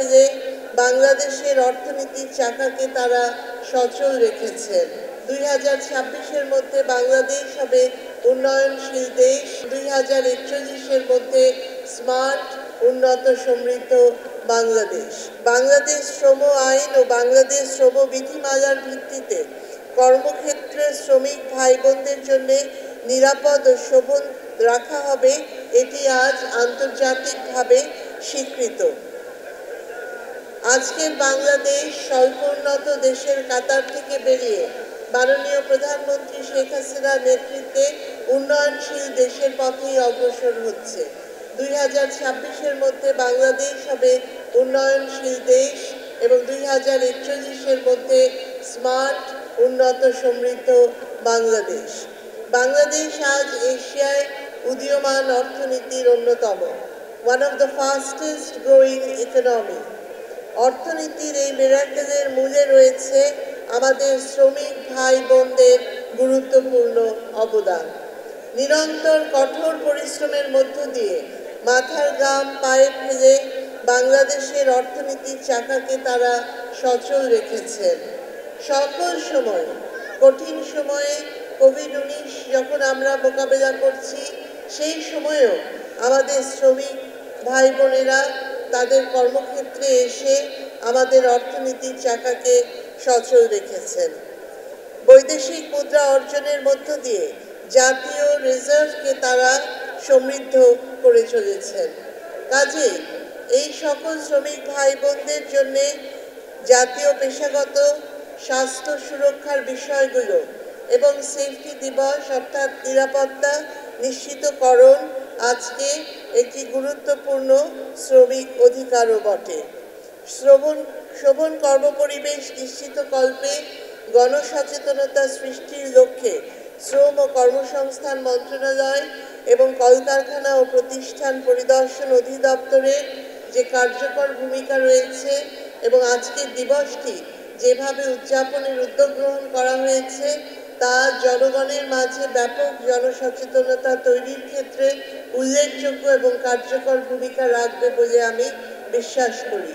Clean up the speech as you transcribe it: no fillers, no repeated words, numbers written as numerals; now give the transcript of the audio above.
ফেলে বাংলাদেশের অর্থনীতির চাকাকে তারা সচল রেখেছেন। 2026-এর মধ্যে বাংলাদেশ হবে উন্নয়নশীল দেশ, 2041-এর মধ্যে স্মার্ট, উন্নত, সমৃদ্ধ বাংলাদেশ। বাংলাদেশ শ্রম আইন ও বাংলাদেশ শ্রম বিধিমালার ভিত্তিতে কর্মক্ষেত্রে শ্রমিক ভাই বোনদের জন্য নিরাপদ ও শোভন রাখা হবে, এটি আজ আন্তর্জাতিকভাবে স্বীকৃত। আজকের বাংলাদেশ স্বল্পোন্নত দেশের কাতার থেকে বেরিয়ে মাননীয় প্রধানমন্ত্রী শেখ হাসিনার নেতৃত্বে উন্নয়নশীল দেশের পথেই অগ্রসর হচ্ছে। 2026-এর মধ্যে বাংলাদেশ হবে উন্নয়নশীল দেশ এবং 2041-এর মধ্যে স্মার্ট, উন্নত, সমৃদ্ধ বাংলাদেশ। বাংলাদেশ আজ এশিয়ায় উদীয়মান অর্থনীতির অন্যতম, one of the fastest growing economy. অর্থনীতির এই মিরাকেলের মূলে রয়েছে আমাদের শ্রমিক ভাই বোনদের গুরুত্বপূর্ণ অবদান। নিরন্তর কঠোর পরিশ্রমের মধ্য দিয়ে মাথার ঘাম পায়ে ফেলে বাংলাদেশের অর্থনীতির চাকাকে তারা সচল রেখেছেন। সকল সময়, কঠিন সময়ে কোভিড-19 যখন আমরা মোকাবেলা করছি, সেই সময়েও আমাদের শ্রমিক ভাই বোনেরা তাদের কর্মক্ষেত্রে এসে আমাদের অর্থনীতির চাকাকে সচল রেখেছেন। বৈদেশিক মুদ্রা অর্জনের মধ্য দিয়ে জাতীয় রিজার্ভকে তারা সমৃদ্ধ করে চলেছেন। কাজেই এই সকল শ্রমিক ভাই বোনদের জন্য জাতীয় পেশাগত স্বাস্থ্য সুরক্ষার বিষয়গুলো এবং সেফটি দিবস অর্থাৎ নিরাপত্তা নিশ্চিতকরণ আজকে একটি গুরুত্বপূর্ণ শ্রমিক অধিকারও বটে। শোভন কর্মপরিবেশ নিশ্চিতকল্পে গণসচেতনতা সৃষ্টির লক্ষ্যে শ্রম ও কর্মসংস্থান মন্ত্রণালয় এবং কলকারখানা ও প্রতিষ্ঠান পরিদর্শন অধিদপ্তরের যে কার্যকর ভূমিকা রয়েছে এবং আজকের দিবসটি যেভাবে উদযাপনের উদ্যোগ গ্রহণ করা হয়েছে তা জনগণের মাঝে ব্যাপক জনসচেতনতা তৈরির ক্ষেত্রে উল্লেখযোগ্য এবং কার্যকর ভূমিকা রাখবে বলে আমি বিশ্বাস করি।